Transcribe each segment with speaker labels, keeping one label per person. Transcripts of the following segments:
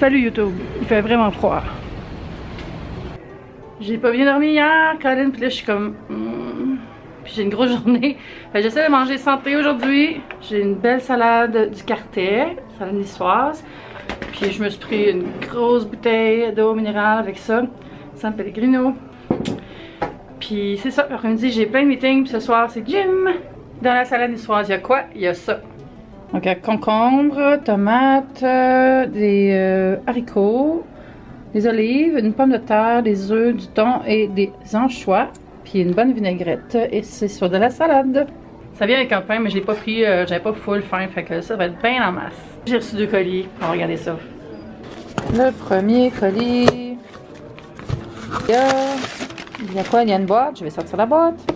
Speaker 1: Salut YouTube, il fait vraiment froid. J'ai pas bien dormi hier, Colin, puis là je suis comme... Puis j'ai une grosse journée. J'essaie de manger santé aujourd'hui. J'ai une belle salade du Cartet, salade niçoise. Puis je me suis pris une grosse bouteille d'eau minérale avec ça, San Pellegrino. Puis c'est ça, l'après-midi j'ai plein de meetings, puis ce soir c'est gym. Dans la salade niçoise, il y a quoi? Il y a ça. Donc, il y a concombre, tomates, des haricots, des olives, une pomme de terre, des œufs, du thon et des anchois. Puis une bonne vinaigrette. Et c'est sur de la salade. Ça vient avec un pain, mais je l'ai pas pris, j'avais pas full faim, fait que ça va être bien en masse. J'ai reçu 2 colis, on va regarder ça. Le premier colis. Il y a quoi? Il y a une boîte, je vais sortir la boîte.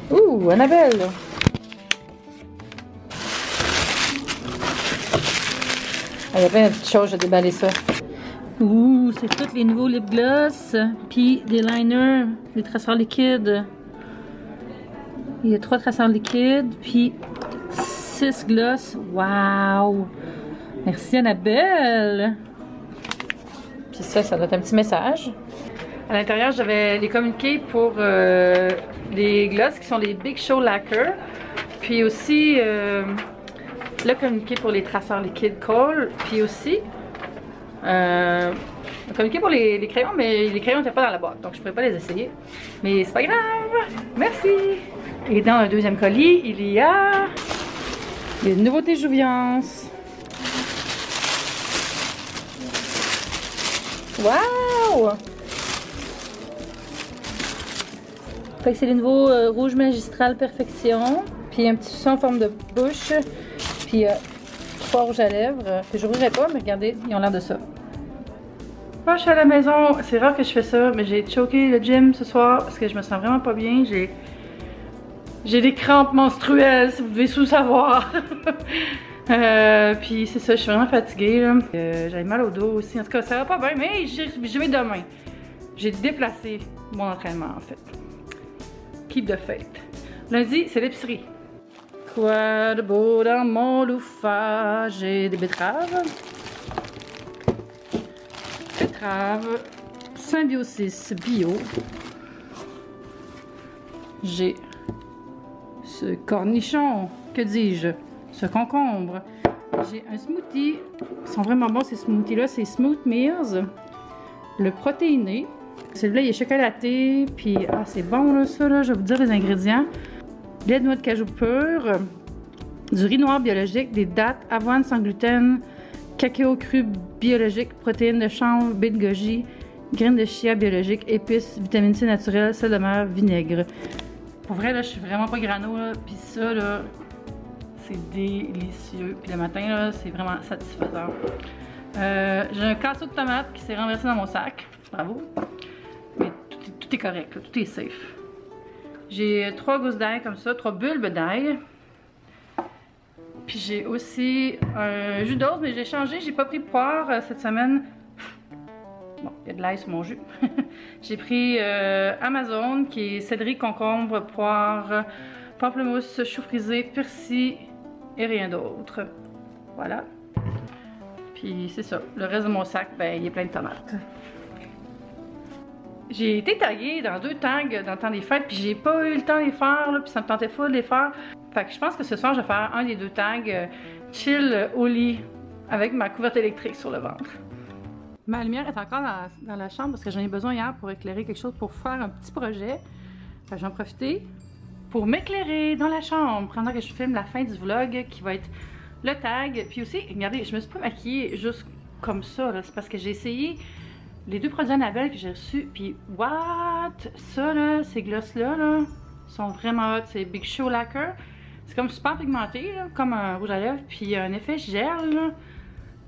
Speaker 1: Ouh, Annabelle! Ah, il y a plein de petites choses, je vais déballer ça. Ouh, c'est tous les nouveaux lip gloss, puis des liners, des traceurs liquides. Il y a 3 traceurs liquides, puis 6 gloss. Waouh! Merci Annabelle! Puis ça doit être un petit message. À l'intérieur, j'avais les communiqués pour les gloss qui sont les Big Show Lacquer. Puis aussi le communiqué pour les traceurs liquides Kohl. Puis aussi le communiqué pour les crayons, mais les crayons n'étaient pas dans la boîte, donc je ne pourrais pas les essayer. Mais c'est pas grave! Merci! Et dans le deuxième colis, il y a les nouveautés Jouviance. Wow! Fait que c'est les nouveaux rouge magistral perfection, puis un petit sousson en forme de bouche, puis 3 rouges à lèvres que je rougirai pas, mais regardez, ils ont l'air de ça. Moi, je suis à la maison, c'est rare que je fais ça, mais j'ai choqué le gym ce soir parce que je me sens vraiment pas bien. J'ai des crampes menstruelles, si vous devez sous-savoir. Puis c'est ça, je suis vraiment fatiguée. J'avais mal au dos aussi. En tout cas, ça va pas bien, mais j'y vais demain. J'ai déplacé mon entraînement en fait. Keep the faith. Lundi, c'est l'épicerie. Quoi de beau dans mon loufa? J'ai des betteraves. Betterave Symbiosis bio. J'ai ce cornichon, que dis-je, ce concombre. J'ai un smoothie, ils sont vraiment bons ces smoothies-là, c'est Smooth Meals. Le protéiné, celui-là il est chocolaté, puis ah c'est bon là, ça là, je vais vous dire les ingrédients. Lait de noix de cajou pur, du riz noir biologique, des dattes, avoine sans gluten, cacao cru biologique, protéines de chanvre, baie de goji, graines de chia biologiques, épices, vitamine C naturelle, sel de mer, vinaigre. Pour vrai, là, je suis vraiment pas grano, là. Puis ça, là, c'est délicieux. Puis le matin, là, c'est vraiment satisfaisant. J'ai un casseau de tomates qui s'est renversé dans mon sac. Bravo. Mais tout est correct, là. Tout est safe. J'ai 3 gousses d'ail comme ça, 3 bulbes d'ail. Puis j'ai aussi un jus d'ose, mais j'ai changé. J'ai pas pris de poire cette semaine. Bon, il y a de l'ail sur mon jus. J'ai pris Amazon, qui est céleri, concombre, poire, pamplemousse, chou frisé, persil et rien d'autre. Voilà. Puis c'est ça. Le reste de mon sac, ben, il est plein de tomates. J'ai été taguée dans 2 tags dans le temps des fêtes, puis j'ai pas eu le temps de les faire, là, puis ça me tentait pas de les faire. Fait que je pense que ce soir, je vais faire un des 2 tags chill au lit avec ma couverte électrique sur le ventre. Ma lumière est encore dans la chambre parce que j'en ai besoin hier pour éclairer quelque chose, pour faire un petit projet. Fait que j'en profiter pour m'éclairer dans la chambre pendant que je filme la fin du vlog qui va être le tag. Puis aussi, regardez, je me suis pas maquillée juste comme ça, c'est parce que j'ai essayé les 2 produits Annabelle que j'ai reçus, puis what? Ça là, ces gloss-là là, sont vraiment hot. C'est Big Show Lacquer. C'est comme super pigmenté, là, comme un rouge à lèvres, puis il y a un effet gel, là.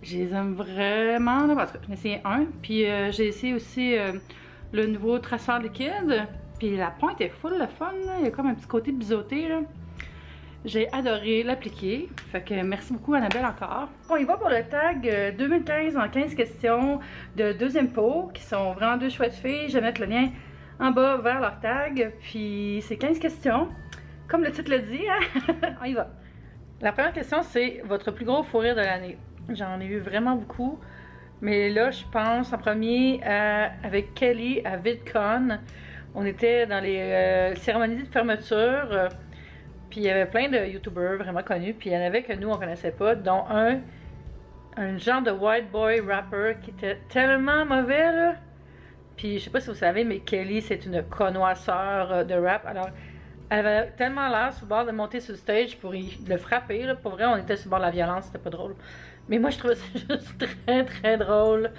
Speaker 1: Je les aime vraiment, là, parce que j'en ai essayé un, puis j'ai essayé aussi le nouveau traceur liquide, puis la pointe est full le fun, là. Il y a comme un petit côté biseauté, là. J'ai adoré l'appliquer, fait que merci beaucoup Annabelle encore. On y va pour le tag 2015 en 15 questions de 2e pot, qui sont vraiment 2 chouettes filles. Je vais mettre le lien en bas vers leur tag, puis c'est 15 questions. Comme le titre le dit, hein? On y va. La première question, c'est votre plus gros fou rire de l'année.
Speaker 2: J'en ai eu vraiment beaucoup. Mais là, je pense en premier avec Kelly à VidCon. On était dans les cérémonies de fermeture. Puis il y avait plein de YouTubers vraiment connus. Puis il y en avait que nous, on connaissait pas. Dont un genre de white boy rapper qui était tellement mauvais, là. Puis je sais pas si vous savez, mais Kelly, c'est une connoisseur de rap. Alors, elle avait tellement l'air sur le bord de monter sur le stage pour le frapper, là. Pour vrai, on était sur le bord de la violence, c'était pas drôle. Mais moi, je trouvais ça juste très, très drôle.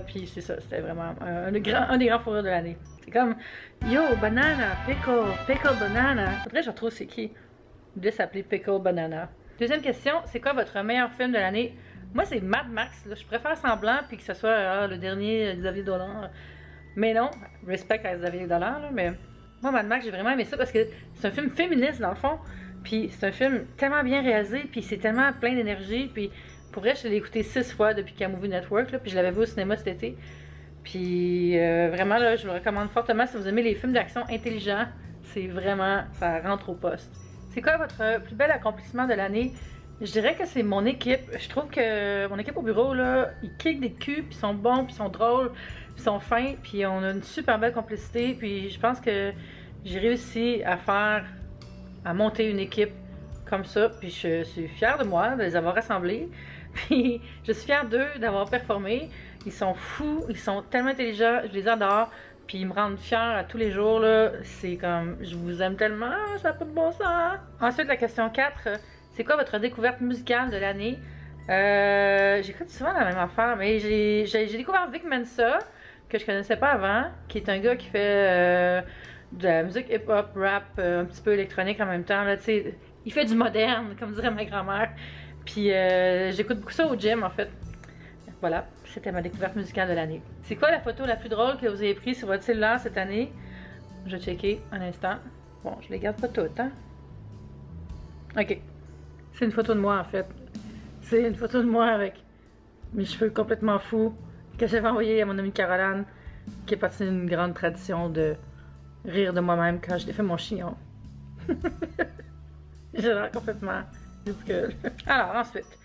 Speaker 2: Puis c'est ça, c'était vraiment un des grands fous rires de l'année. C'est comme, yo, banana, pickle banana. Faudrait que je retrouve c'est qui. Il devait s'appeler Pickle Banana. Deuxième question, c'est quoi votre meilleur film de l'année? Moi, c'est Mad Max. Là. Je préfère semblant puis que ce soit le dernier Xavier Dolan. Mais non, respect à Xavier Dolan, là, mais moi, Mad Max, j'ai vraiment aimé ça parce que c'est un film féministe dans le fond. Puis c'est un film tellement bien réalisé, puis c'est tellement plein d'énergie. Puis pour vrai, je l'ai écouté 6 fois depuis qu'il y a Movie Network, là, puis je l'avais vu au cinéma cet été. Puis vraiment, là, je vous le recommande fortement si vous aimez les films d'action intelligents. C'est vraiment, ça rentre au poste. C'est quoi votre plus bel accomplissement de l'année? Je dirais que c'est mon équipe. Je trouve que mon équipe au bureau, là, ils kickent des culs, puis ils sont bons, puis ils sont drôles, puis ils sont fins, puis on a une super belle complicité. Puis je pense que j'ai réussi à monter une équipe comme ça. Puis je suis fière de moi, de les avoir rassemblés. Puis je suis fière d'eux, d'avoir performé. Ils sont fous, ils sont tellement intelligents, je les adore. Puis ils me rendent fière à tous les jours, là. C'est comme, je vous aime tellement, ça n'a pas de bon sens. Ensuite, la question 4, c'est quoi votre découverte musicale de l'année? J'écoute souvent la même affaire, mais j'ai découvert Vic Mensa, que je connaissais pas avant, qui est un gars qui fait de la musique hip-hop, rap, un petit peu électronique en même temps, là, tu sais. Il fait du moderne, comme dirait ma grand-mère. Puis j'écoute beaucoup ça au gym, en fait. Voilà, c'était ma découverte musicale de l'année. C'est quoi la photo la plus drôle que vous avez prise sur votre cellulaire cette année? Je vais checker un instant. Bon, je les garde pas toutes, hein? Ok. C'est une photo de moi, en fait. C'est une photo de moi avec mes cheveux complètement fous que j'avais envoyé à mon amie Caroline, qui est partie d'une grande tradition de rire de moi-même quand je défais mon chignon. J'ai l'air complètement ridicule. Alors, ensuite.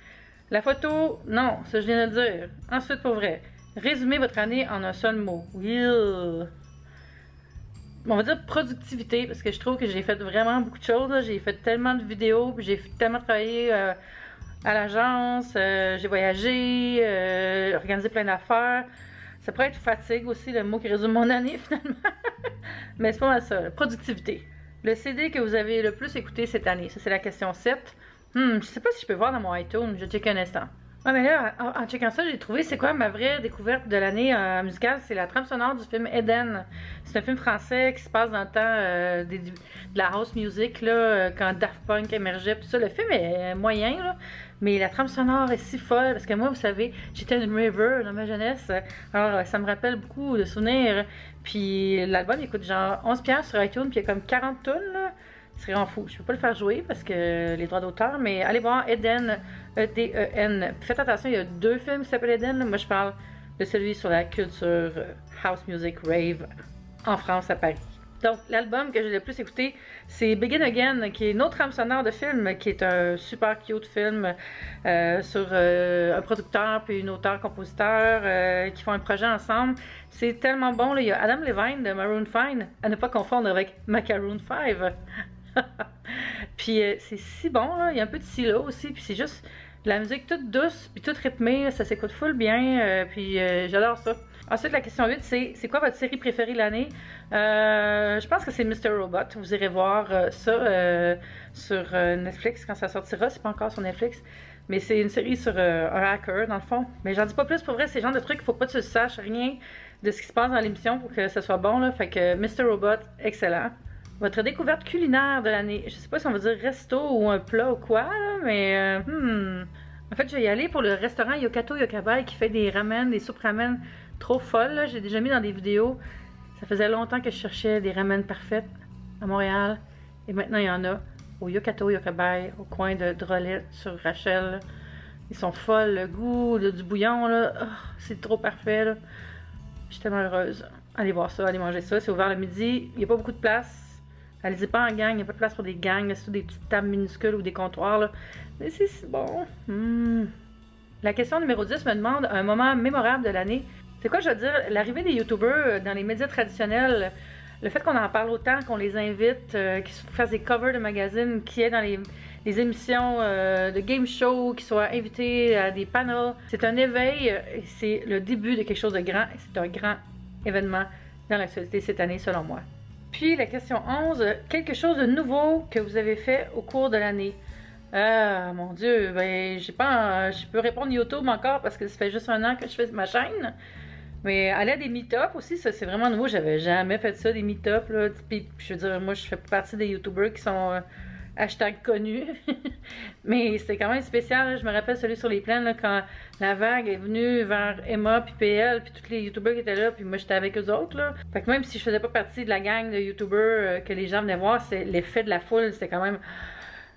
Speaker 2: La photo, non, ça je viens de le dire. Ensuite, pour vrai, résumez votre année en un seul mot. On va dire productivité, parce que je trouve que j'ai fait vraiment beaucoup de choses. J'ai fait tellement de vidéos, puis j'ai tellement travaillé à l'agence, j'ai voyagé, organisé plein d'affaires. Ça pourrait être fatigue aussi, le mot qui résume mon année finalement. Mais c'est pas mal ça, productivité. Le CD que vous avez le plus écouté cette année, ça c'est la question 7. Je sais pas si je peux voir dans mon iTunes, je vais checker un instant. Ouais, mais là, en checkant ça, j'ai trouvé c'est quoi ma vraie découverte de l'année musicale, c'est la trame sonore du film Eden. C'est un film français qui se passe dans le temps de la house music, là, quand Daft Punk émergeait, tout ça. Le film est moyen, là, mais la trame sonore est si folle, parce que moi, vous savez, j'étais une river dans ma jeunesse, alors ça me rappelle beaucoup de souvenirs. Puis l'album, il coûte genre 11$ sur iTunes, puis il y a comme 40 tunes, là. C'est vraiment fou. Je peux pas le faire jouer parce que les droits d'auteur, mais allez voir Eden, E-D-E-N. Faites attention, il y a 2 films qui s'appellent Eden. Moi, je parle de celui sur la culture house music rave en France, à Paris. Donc, l'album que j'ai le plus écouté, c'est Begin Again, qui est une autre trame sonore de film, qui est un super cute film sur un producteur puis une auteure-compositeur qui font un projet ensemble. C'est tellement bon, là. Il y a Adam Levine de Maroon 5, à ne pas confondre avec Macaroon 5. Puis c'est si bon, là. Il y a un peu de silo aussi, puis c'est juste de la musique toute douce, puis toute rythmée, ça s'écoute full bien, puis j'adore ça. Ensuite, la question 8, c'est quoi votre série préférée de l'année? Je pense que c'est Mr. Robot. Vous irez voir ça sur Netflix quand ça sortira. C'est pas encore sur Netflix. Mais c'est une série sur un hacker, dans le fond. Mais j'en dis pas plus. Pour vrai, c'est le genre de trucs, il faut pas que tu saches rien de ce qui se passe dans l'émission pour que ça soit bon, là. Fait que Mr. Robot, excellent. Votre découverte culinaire de l'année. Je sais pas si on va dire resto ou un plat ou quoi, là, mais en fait, je vais y aller pour le restaurant Yokato Yokabai qui fait des ramen, des soupes ramen trop folles. J'ai déjà mis dans des vidéos. Ça faisait longtemps que je cherchais des ramen parfaites à Montréal. Et maintenant, il y en a au Yokato Yokabai, au coin de Drolet sur Rachel. Ils sont folles. Le goût du bouillon, là, oh, c'est trop parfait, là. Je suis tellement heureuse. Allez voir ça, allez manger ça. C'est ouvert le midi. Il n'y a pas beaucoup de place. Allez-y pas en gang, il n'y a pas de place pour des gangs, c'est des petites tables minuscules ou des comptoirs, là. Mais c'est si bon. La question numéro 10 me demande un moment mémorable de l'année. C'est quoi, je veux dire, l'arrivée des YouTubers dans les médias traditionnels, le fait qu'on en parle autant, qu'on les invite, qu'ils fassent des covers de magazines, qu'ils aient dans les émissions de game show, qu'ils soient invités à des panels. C'est un éveil, c'est le début de quelque chose de grand, et c'est un grand événement dans l'actualité cette année, selon moi. Puis la question 11, quelque chose de nouveau que vous avez fait au cours de l'année. Ah, mon Dieu, ben, je peux répondre YouTube encore parce que ça fait juste un an que je fais ma chaîne. Mais aller à des meet-up aussi, ça c'est vraiment nouveau. J'avais jamais fait ça, des meet-up, là. Puis, je veux dire, moi, je fais partie des YouTubers qui sont hashtag connus. Mais c'était quand même spécial, là. Je me rappelle celui sur les plaines, là, quand la vague est venue vers Emma, puis PL, puis tous les YouTubers qui étaient là, puis moi, j'étais avec eux autres, là. Fait que même si je faisais pas partie de la gang de YouTubers que les gens venaient voir, c'est l'effet de la foule, c'était quand même...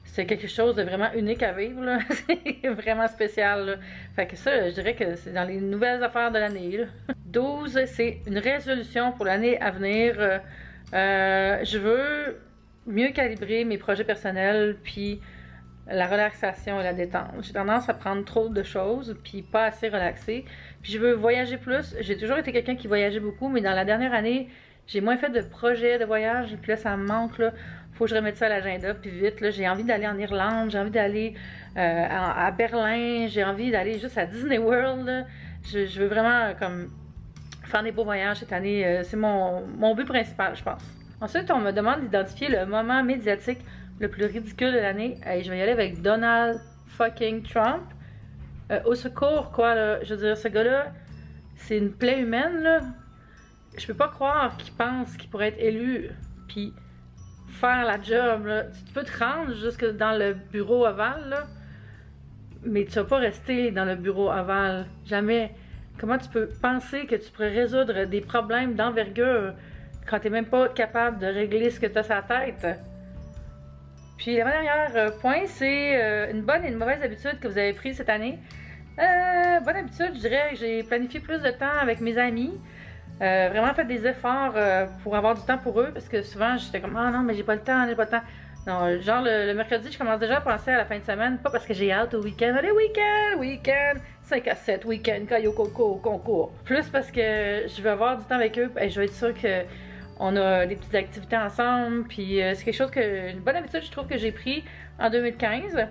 Speaker 2: C'est quelque chose de vraiment unique à vivre, là. C'est vraiment spécial, là. Fait que ça, je dirais que c'est dans les nouvelles affaires de l'année, là. 12, c'est une résolution pour l'année à venir. Je veux mieux calibrer mes projets personnels, puis la relaxation et la détente. J'ai tendance à prendre trop de choses, puis pas assez relaxer. Puis je veux voyager plus. J'ai toujours été quelqu'un qui voyageait beaucoup, mais dans la dernière année, j'ai moins fait de projets de voyage, et puis là, ça me manque, là. Faut que je remette ça à l'agenda, puis vite, là, j'ai envie d'aller en Irlande, j'ai envie d'aller à Berlin, j'ai envie d'aller juste à Disney World, là. Je veux vraiment, comme, faire des beaux voyages cette année, c'est mon but principal, je pense. Ensuite, on me demande d'identifier le moment médiatique le plus ridicule de l'année, et je vais y aller avec Donald fucking Trump. Au secours, quoi, là, je veux dire, ce gars-là, c'est une plaie humaine, là. Je peux pas croire qu'il pense qu'il pourrait être élu, puis faire la job, là. Tu peux te rendre jusque dans le bureau ovale, là, mais tu vas pas rester dans le bureau ovale. Jamais. Comment tu peux penser que tu pourrais résoudre des problèmes d'envergure quand tu n'es même pas capable de régler ce que tu as sur la tête? Puis le dernier point, c'est une bonne et une mauvaise habitude que vous avez prise cette année. Bonne habitude, je dirais que j'ai planifié plus de temps avec mes amis. Vraiment fait des efforts pour avoir du temps pour eux, parce que souvent j'étais comme ah non mais j'ai pas le temps, j'ai pas le temps. Non, genre le mercredi je commence déjà à penser à la fin de semaine, pas parce que j'ai hâte au week-end, allez week-end, 5 à 7, week-end, caillou coco, concours. Plus parce que je veux avoir du temps avec eux, et je veux être sûre que on a des petites activités ensemble, puis c'est quelque chose une bonne habitude je trouve que j'ai pris en 2015.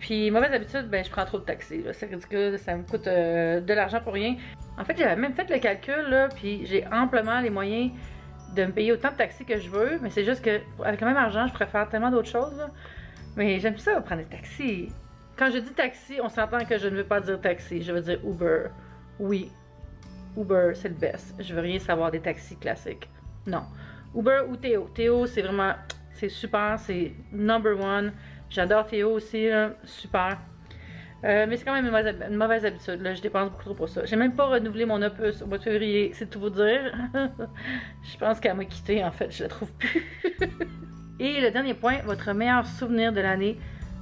Speaker 2: Puis, mauvaise habitude, ben, je prends trop de taxis. C'est ridicule, ça me coûte de l'argent pour rien. En fait, j'avais même fait le calcul, là, puis j'ai amplement les moyens de me payer autant de taxis que je veux. Mais c'est juste que, avec le même argent, je préfère tellement d'autres choses, là. Mais j'aime ça, prendre des taxis. Quand je dis taxi, on s'entend que je ne veux pas dire taxi, je veux dire Uber. Oui, Uber, c'est le best. Je veux rien savoir des taxis classiques. Non. Uber ou Théo. Théo, c'est vraiment, c'est super, c'est number one. J'adore Théo aussi, là, super. Mais c'est quand même une mauvaise habitude, là. Je dépense beaucoup trop pour ça. J'ai même pas renouvelé mon opus au mois de février, c'est tout vous dire. Je pense qu'elle m'a quitté, en fait, je la trouve plus. Et le dernier point, votre meilleur souvenir de l'année.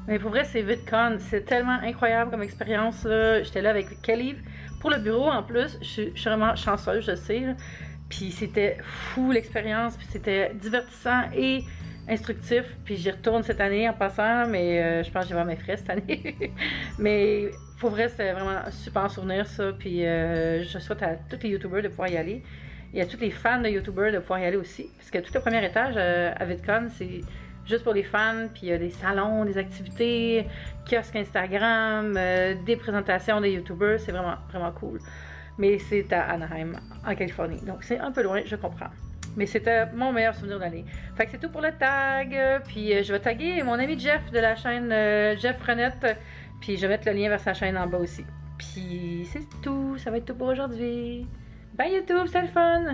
Speaker 2: Mais pour vrai, c'est VidCon. C'est tellement incroyable comme expérience, là. J'étais là avec Kelly pour le bureau, en plus. Je suis vraiment chanceuse, je sais, là. Puis c'était fou l'expérience, puis c'était divertissant et instructif, puis j'y retourne cette année en passant, mais je pense que j'ai vraiment mes frais cette année. Mais pour vrai, c'était vraiment un super souvenir, ça, puis je souhaite à tous les YouTubers de pouvoir y aller, et à tous les fans de YouTubers de pouvoir y aller aussi, parce que tout le premier étage à VidCon, c'est juste pour les fans, puis il y a des salons, des activités, kiosques Instagram, des présentations des YouTubers, c'est vraiment, vraiment cool. Mais c'est à Anaheim, en Californie, donc c'est un peu loin, je comprends. Mais c'était mon meilleur souvenir d'année. Fait que c'est tout pour le tag. Puis je vais taguer mon ami Jeff de la chaîne Jeff Renette. Puis je vais mettre le lien vers sa chaîne en bas aussi. Puis c'est tout. Ça va être tout pour aujourd'hui. Bye YouTube, c'était le fun!